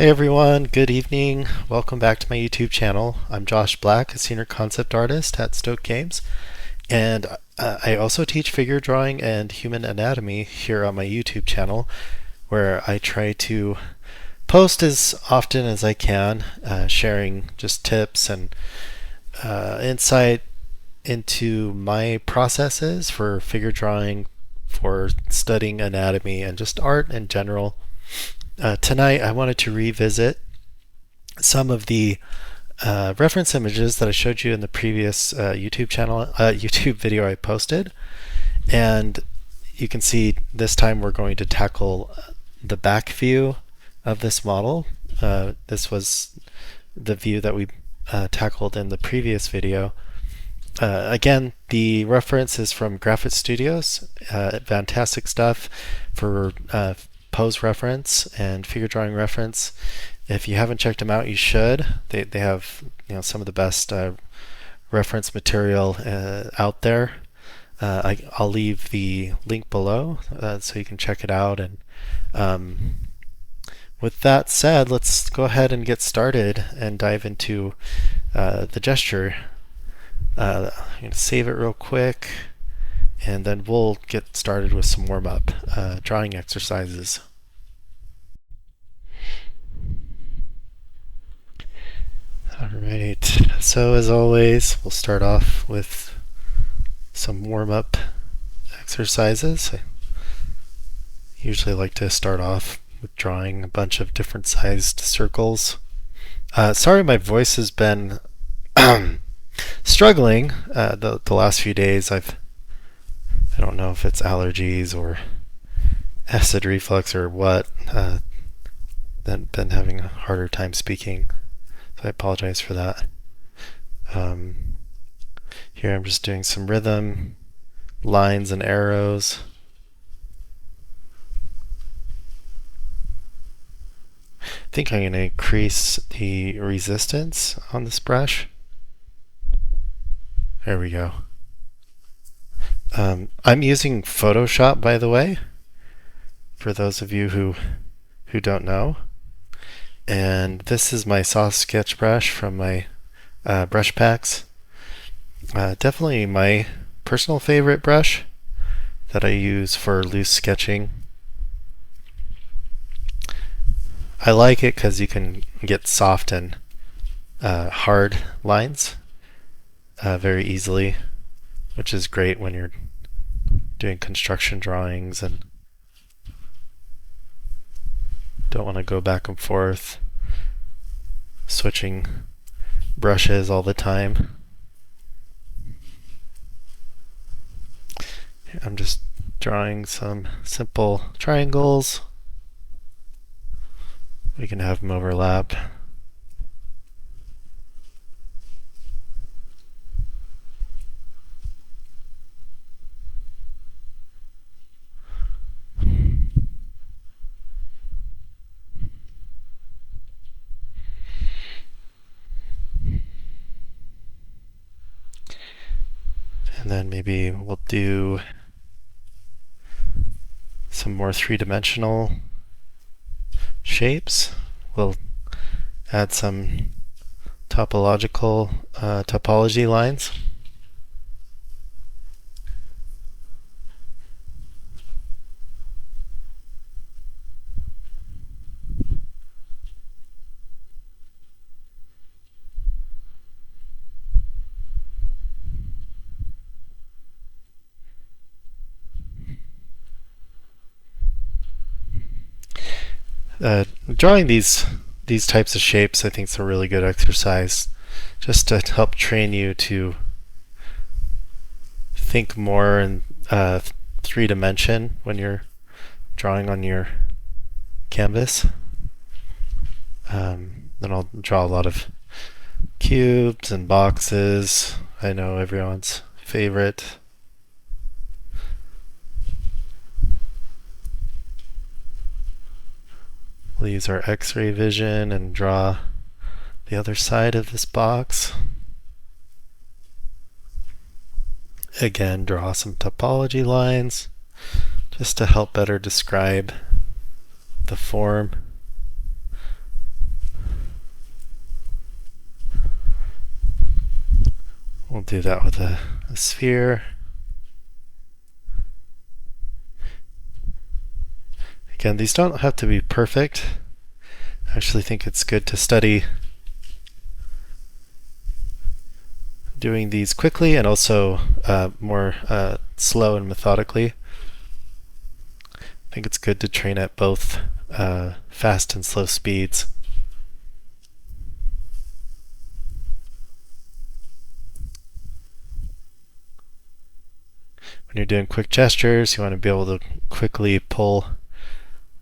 Hey everyone, good evening. Welcome back to my YouTube channel. I'm Josh Black, a senior concept artist at Stoke Games, and I also teach figure drawing and human anatomy here on my YouTube channel, where I try to post as often as I can, sharing just tips and insight into my processes for figure drawing, for studying anatomy, and just art in general. Tonight I wanted to revisit some of the reference images that I showed you in the previous YouTube video I posted, and you can see this time we're going to tackle the back view of this model. This was the view that we tackled in the previous video. Again, the reference is from Graphic Studios. Fantastic stuff for pose reference and figure drawing reference. If you haven't checked them out, you should. They have some of the best reference material out there. I'll leave the link below so you can check it out. And with that said, let's go ahead and get started and dive into the gesture. I'm going to save it real quick, and then we'll get started with some warm-up drawing exercises. Alright, so as always, we'll start off with some warm-up exercises. I usually like to start off with drawing a bunch of different sized circles. Sorry my voice has been struggling the last few days. I don't know if it's allergies or acid reflux or what. Been having a harder time speaking, so I apologize for that. Here I'm just doing some rhythm, lines and arrows. I think I'm going to increase the resistance on this brush. There we go. I'm using Photoshop, by the way, for those of you who don't know. And this is my soft sketch brush from my brush packs. Definitely my personal favorite brush that I use for loose sketching. I like it because you can get soft and hard lines very easily, which is great when you're doing construction drawings and don't want to go back and forth switching brushes all the time. I'm just drawing some simple triangles. We can have them overlap. And then maybe we'll do some more three-dimensional shapes. We'll add some topology lines. Drawing these types of shapes I think is a really good exercise, just to help train you to think more in three-dimension when you're drawing on your canvas. Then I'll draw a lot of cubes and boxes. I know everyone's favorite. We'll use our X-ray vision and draw the other side of this box. Again, draw some topology lines just to help better describe the form. We'll do that with a sphere. Again, these don't have to be perfect. I actually think it's good to study doing these quickly and also more slow and methodically. I think it's good to train at both fast and slow speeds. When you're doing quick gestures, you want to be able to quickly pull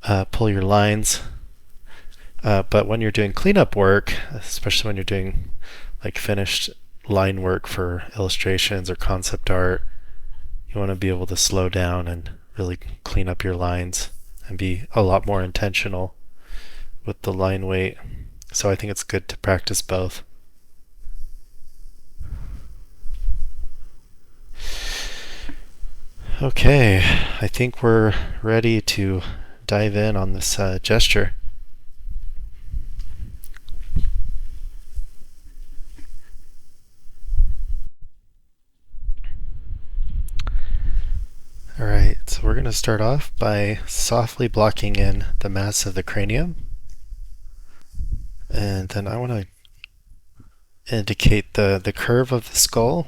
your lines. But when you're doing cleanup work, especially when you're doing like finished line work for illustrations or concept art, you want to be able to slow down and really clean up your lines and be a lot more intentional with the line weight. So I think it's good to practice both. Okay, I think we're ready to dive in on this gesture. Alright, so we're going to start off by softly blocking in the mass of the cranium. And then I want to indicate the curve of the skull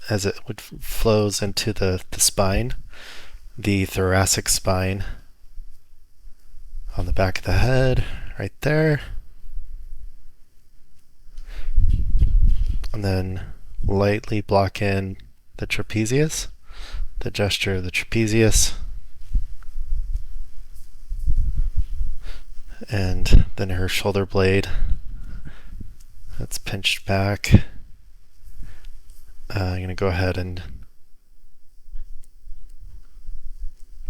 as it flows into the spine, the thoracic spine on the back of the head, right there. And then lightly block in the trapezius, the gesture of the trapezius. And then her shoulder blade, that's pinched back. I'm going to go ahead and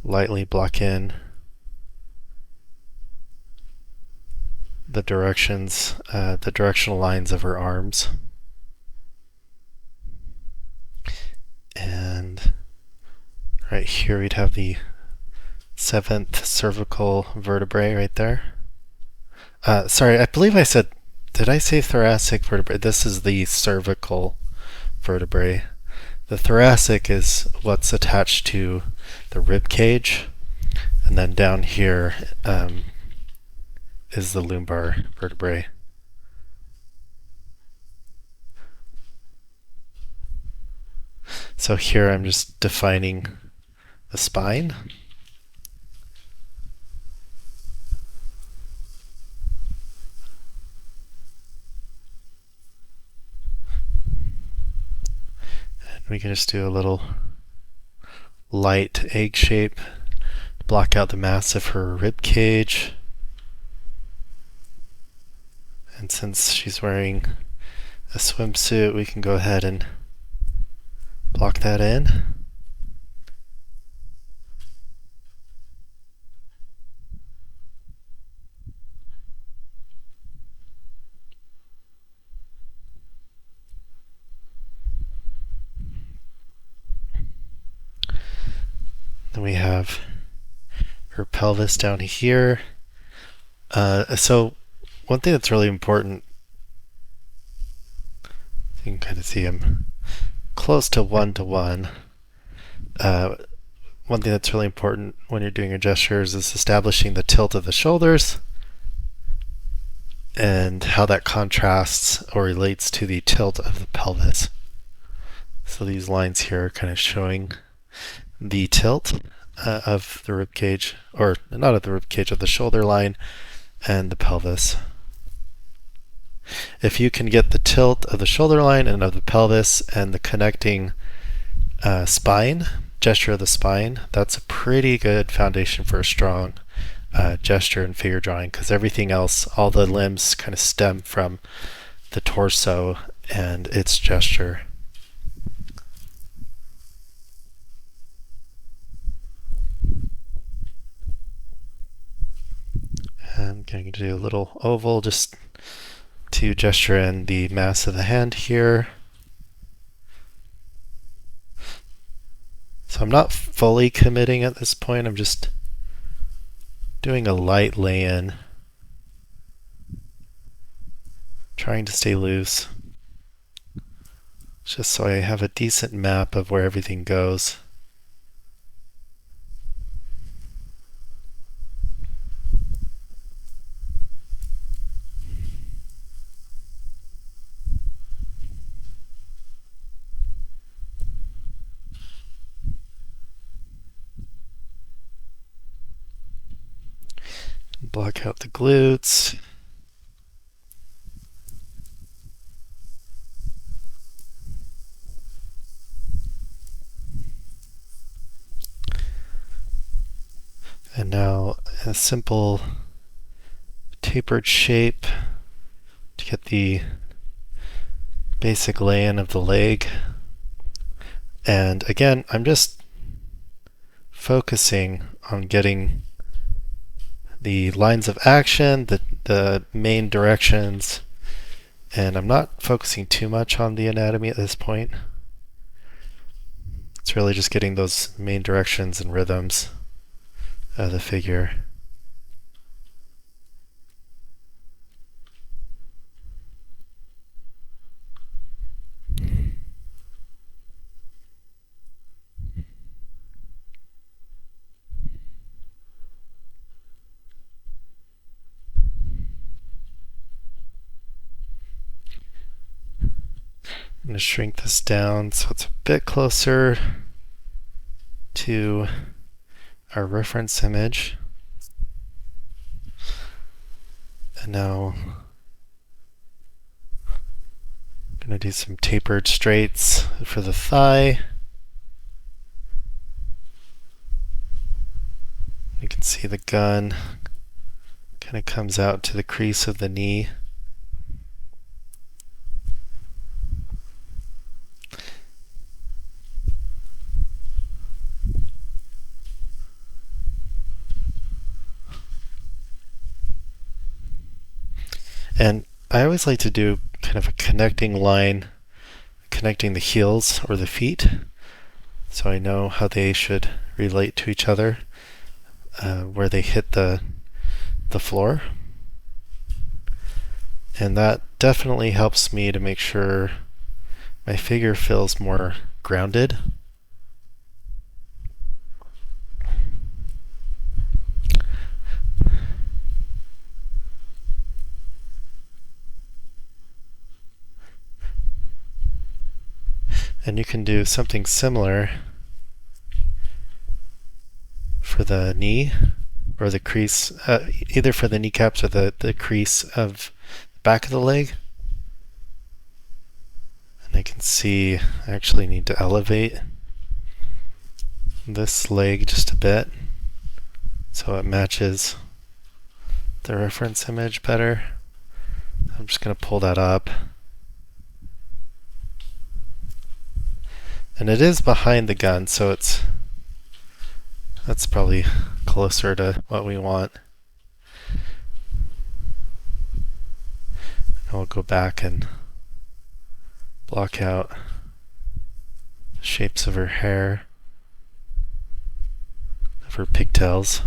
lightly block in the directions, the directional lines of her arms. And right here we'd have the 7th cervical vertebrae right there. Sorry, I believe I said, did I say thoracic vertebrae? This is the cervical vertebrae. The thoracic is what's attached to the rib cage, and then down here is the lumbar vertebrae. So here I'm just defining the spine. We can just do a little light egg shape, block out the mass of her rib cage. And since she's wearing a swimsuit, we can go ahead and block that in. Then we have her pelvis down here. So one thing that's really important, you can kind of see I'm close to 1-to-1. One thing that's really important when you're doing your gestures is establishing the tilt of the shoulders and how that contrasts or relates to the tilt of the pelvis. So these lines here are kind of showing the tilt of the rib cage, or not of the rib cage, of the shoulder line and the pelvis. If you can get the tilt of the shoulder line and of the pelvis and the connecting spine, gesture of the spine, that's a pretty good foundation for a strong gesture and figure drawing, because everything else, all the limbs kind of stem from the torso and its gesture. I'm going to do a little oval just to gesture in the mass of the hand here. So I'm not fully committing at this point, I'm just doing a light lay-in, trying to stay loose. just so I have a decent map of where everything goes. Block out the glutes. And now a simple tapered shape to get the basic lay-in of the leg. And again, I'm just focusing on getting the lines of action, the main directions, and I'm not focusing too much on the anatomy at this point. It's really just getting those main directions and rhythms of the figure. I'm going to shrink this down so it's a bit closer to our reference image. And now I'm going to do some tapered straights for the thigh. You can see the gun kind of comes out to the crease of the knee. And I always like to do kind of a connecting line, connecting the heels or the feet, so I know how they should relate to each other, where they hit the floor. And that definitely helps me to make sure my figure feels more grounded. And you can do something similar for the knee or the crease, either for the kneecaps or the crease of the back of the leg. And I can see I actually need to elevate this leg just a bit so it matches the reference image better. I'm just going to pull that up. And it is behind the gun, so that's probably closer to what we want. I'll go back and block out the shapes of her hair, of her pigtails.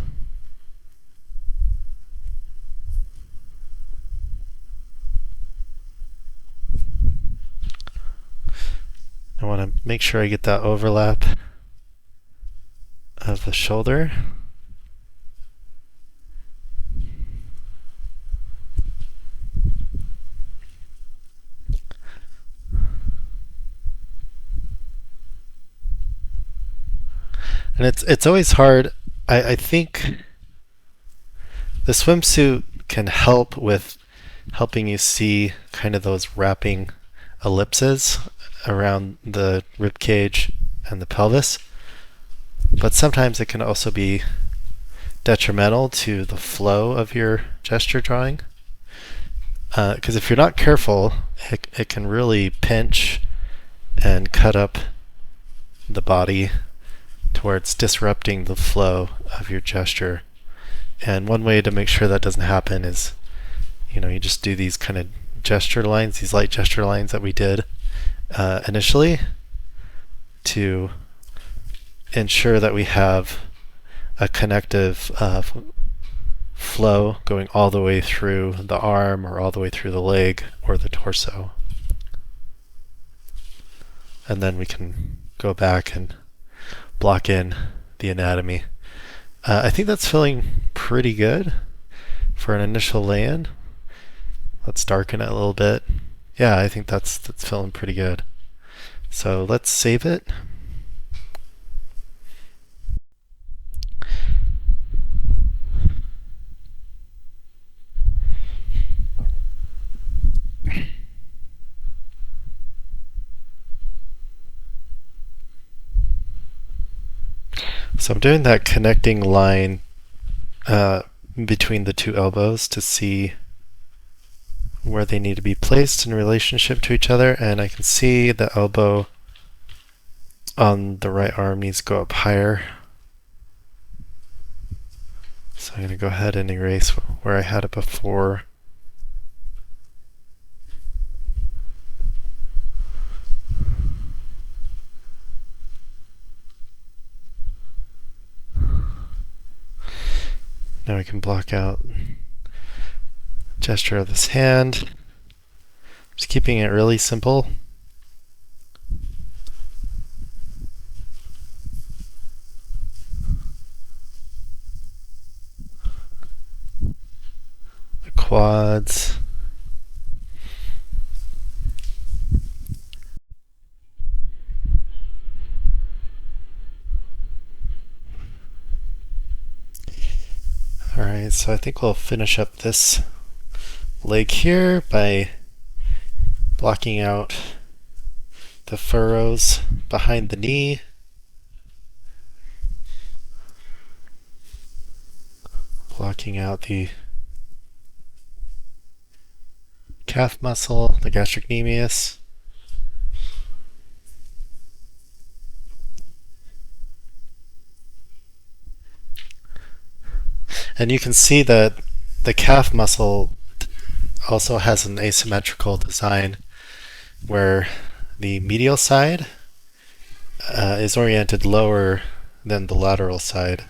I want to make sure I get that overlap of the shoulder. And it's always hard. I think the swimsuit can help with helping you see kind of those wrapping ellipses around the rib cage and the pelvis, but sometimes it can also be detrimental to the flow of your gesture drawing, because if you're not careful, it can really pinch and cut up the body towards disrupting the flow of your gesture. And one way to make sure that doesn't happen is, you just do these kind of gesture lines, these light gesture lines that we did initially, to ensure that we have a connective flow going all the way through the arm or all the way through the leg or the torso. and then we can go back and block in the anatomy. I think that's feeling pretty good for an initial lay-in. Let's darken it a little bit. Yeah, I think that's feeling pretty good. So let's save it. So I'm doing that connecting line between the two elbows to see where they need to be placed in relationship to each other, and I can see the elbow on the right arm needs to go up higher. So I'm going to go ahead and erase where I had it before. Now we can block out gesture of this hand. Just keeping it really simple. The quads. Alright, so I think we'll finish up this leg here by blocking out the furrows behind the knee. Blocking out the calf muscle, the gastrocnemius. And you can see that the calf muscle also has an asymmetrical design where the medial side is oriented lower than the lateral side.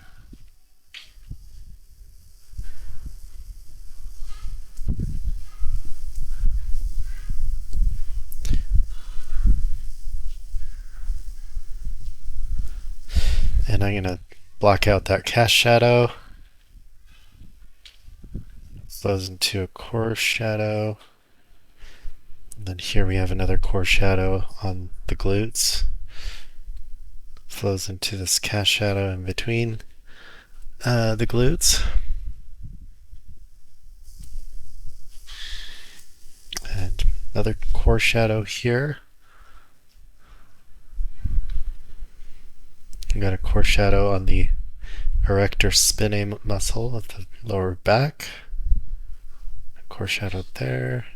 And I'm going to block out that cast shadow. Flows into a core shadow. And then here we have another core shadow on the glutes. Flows into this cast shadow in between the glutes. And another core shadow here. We've got a core shadow on the erector spinae muscle of the lower back. Core shadow there.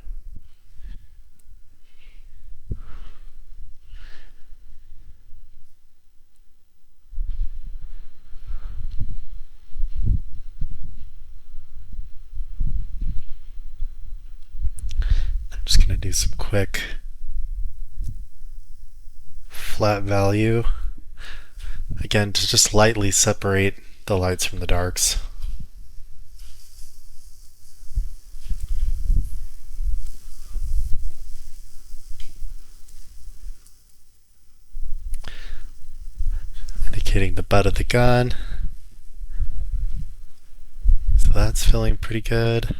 I'm just going to do some quick flat value. Again, to just lightly separate the lights from the darks. Indicating the butt of the gun. So that's feeling pretty good.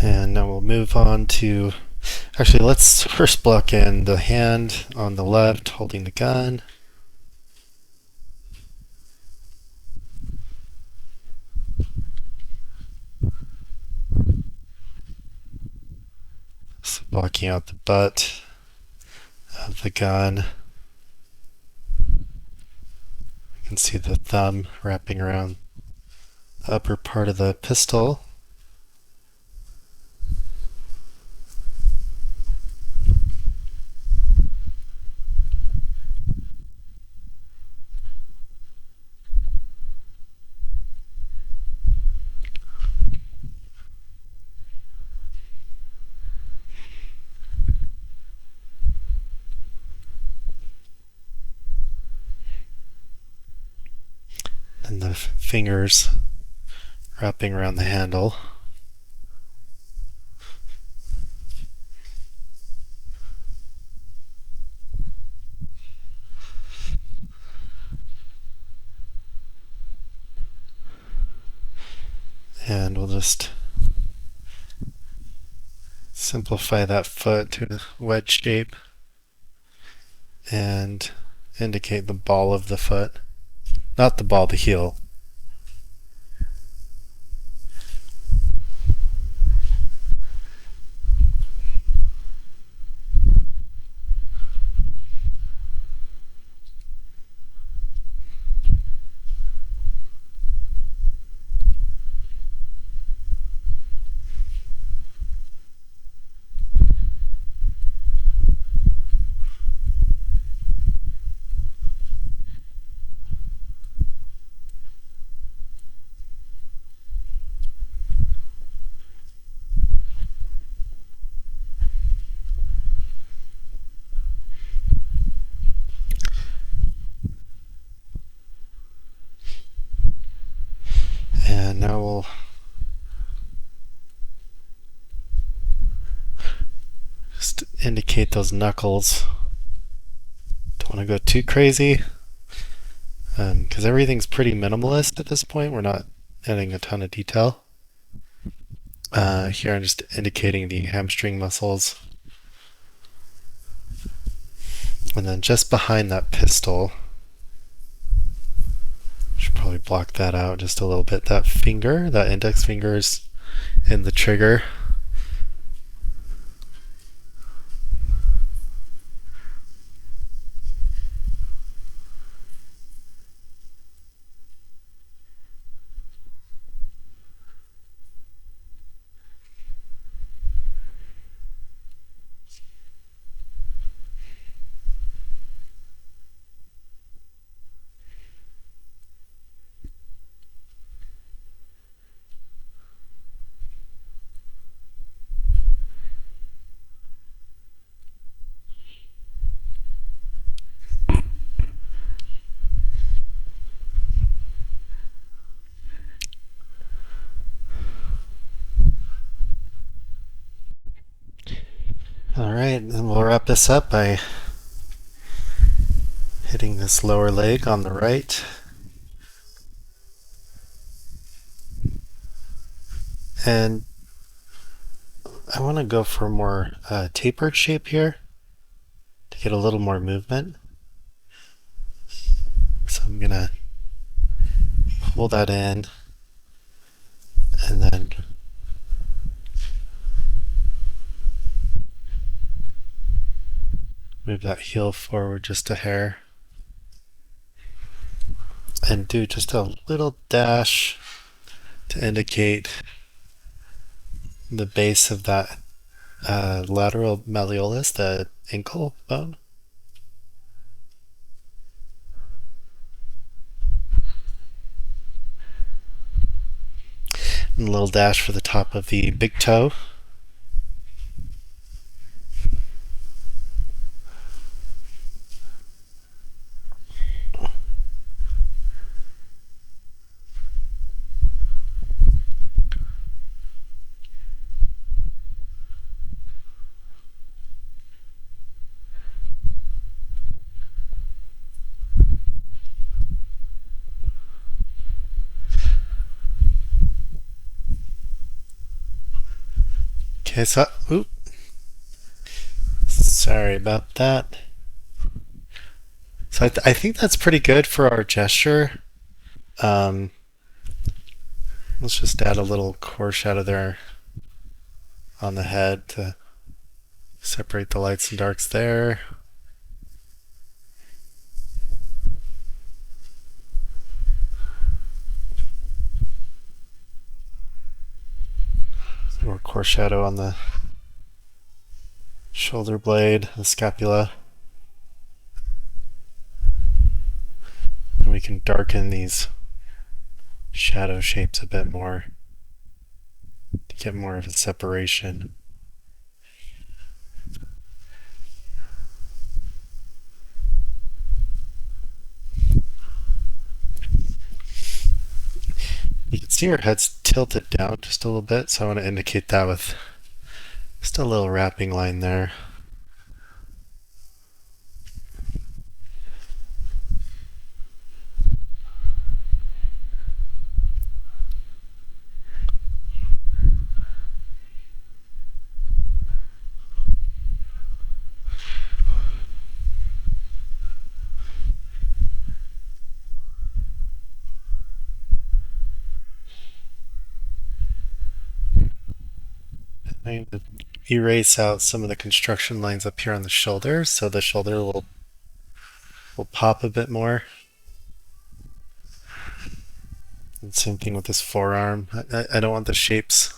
And now we'll move on to, actually let's first block in the hand on the left holding the gun. So blocking out the butt of the gun. You can see the thumb wrapping around the upper part of the pistol. and the fingers wrapping around the handle. And we'll just simplify that foot to a wedge shape and indicate the ball of the foot. Not the ball, the heel. And now we'll just indicate those knuckles. Don't want to go too crazy because everything's pretty minimalist at this point. We're not adding a ton of detail. Here I'm just indicating the hamstring muscles. And then just behind that pistol, should probably block that out just a little bit. That finger, that index finger is in the trigger. Alright, and we'll wrap this up by hitting this lower leg on the right. And I want to go for a more tapered shape here to get a little more movement. So I'm going to pull that in and then move that heel forward just a hair and do just a little dash to indicate the base of that lateral malleolus, the ankle bone. And a little dash for the top of the big toe. Okay, so, sorry about that. So I think that's pretty good for our gesture. Let's just add a little core shadow there on the head to separate the lights and darks there. More core shadow on the shoulder blade, the scapula. And we can darken these shadow shapes a bit more to get more of a separation. See her head's tilted down just a little bit, so I want to indicate that with just a little wrapping line there. I'm going to erase out some of the construction lines up here on the shoulder, so the shoulder will pop a bit more. And same thing with this forearm. I don't want the shapes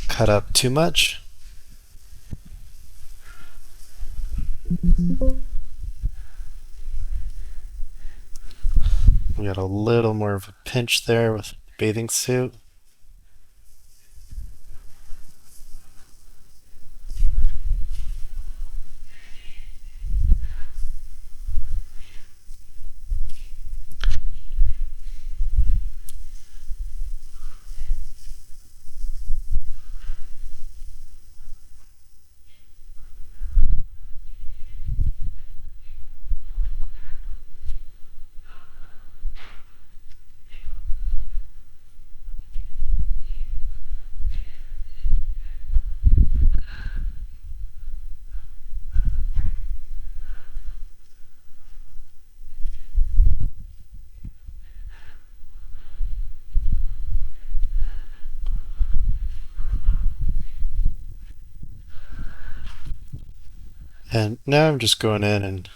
cut up too much. We got a little more of a pinch there with the bathing suit. And now I'm just going in and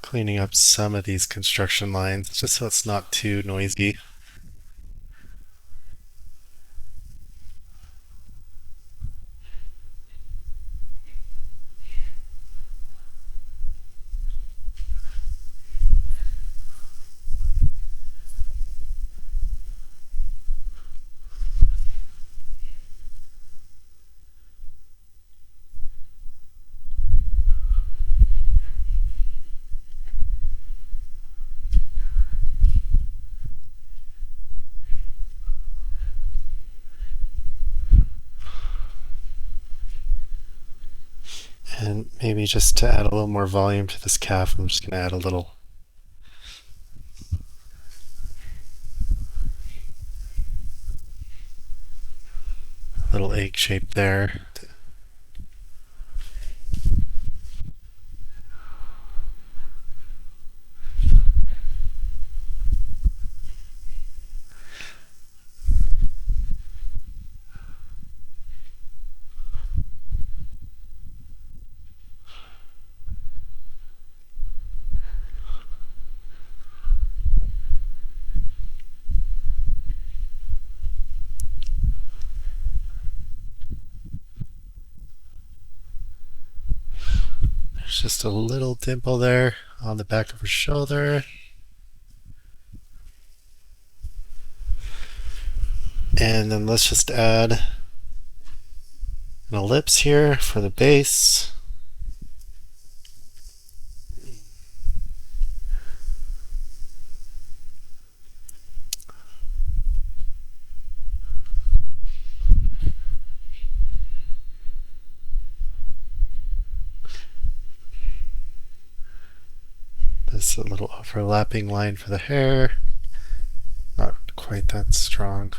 cleaning up some of these construction lines, just so it's not too noisy. And maybe just to add a little more volume to this calf, I'm just going to add a little egg shape there. There's just a little dimple there on the back of her shoulder. And then let's just add an ellipse here for the base. This a little overlapping line for the hair. Not quite that strong.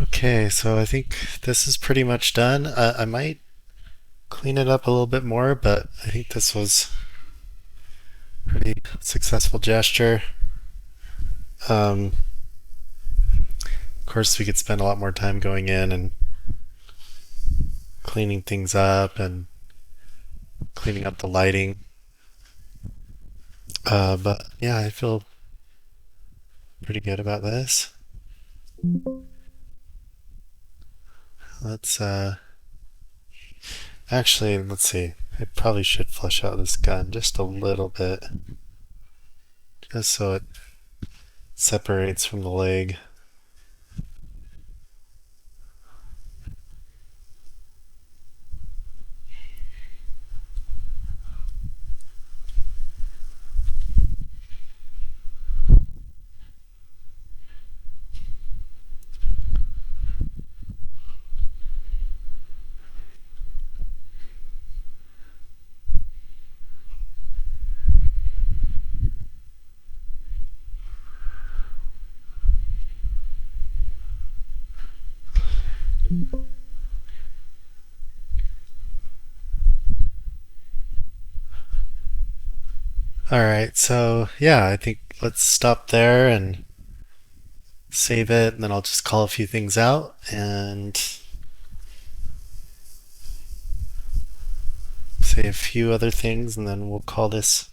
Okay, so I think this is pretty much done. I might clean it up a little bit more, but I think this was a pretty successful gesture. Of course, we could spend a lot more time going in and cleaning things up and cleaning up the lighting. But yeah, I feel pretty good about this. Let's actually, let's see. I probably should flesh out this gun just a little bit, just so it separates from the leg. Alright, so yeah, I think let's stop there and save it, and then I'll just call a few things out and say a few other things, and then we'll call this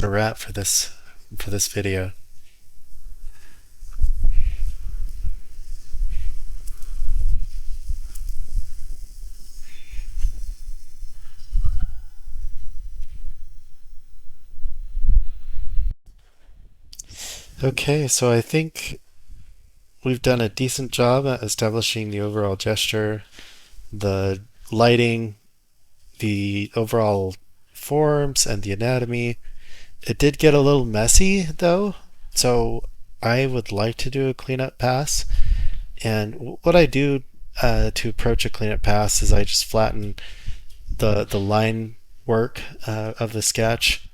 a wrap for this video. Okay, so I think we've done a decent job at establishing the overall gesture, the lighting, the overall forms, and the anatomy. It did get a little messy though, so I would like to do a cleanup pass. And what I do to approach a cleanup pass is I just flatten the line work of the sketch,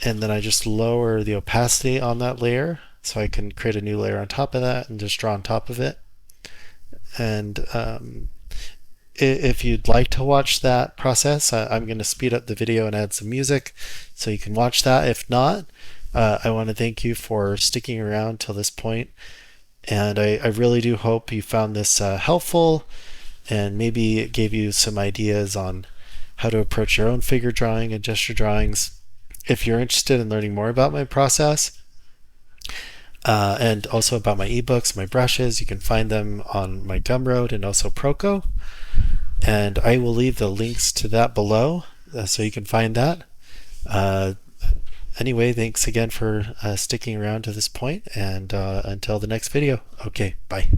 and then I just lower the opacity on that layer so I can create a new layer on top of that and just draw on top of it. And if you'd like to watch that process, I'm going to speed up the video and add some music so you can watch that. If not, I want to thank you for sticking around till this point, and I really do hope you found this helpful, and maybe it gave you some ideas on how to approach your own figure drawing and gesture drawings. If you're interested in learning more about my process, and also about my ebooks, my brushes, you can find them on my Gumroad and also Proko. And I will leave the links to that below so you can find that. Anyway, thanks again for sticking around to this point, and until the next video. Okay, bye.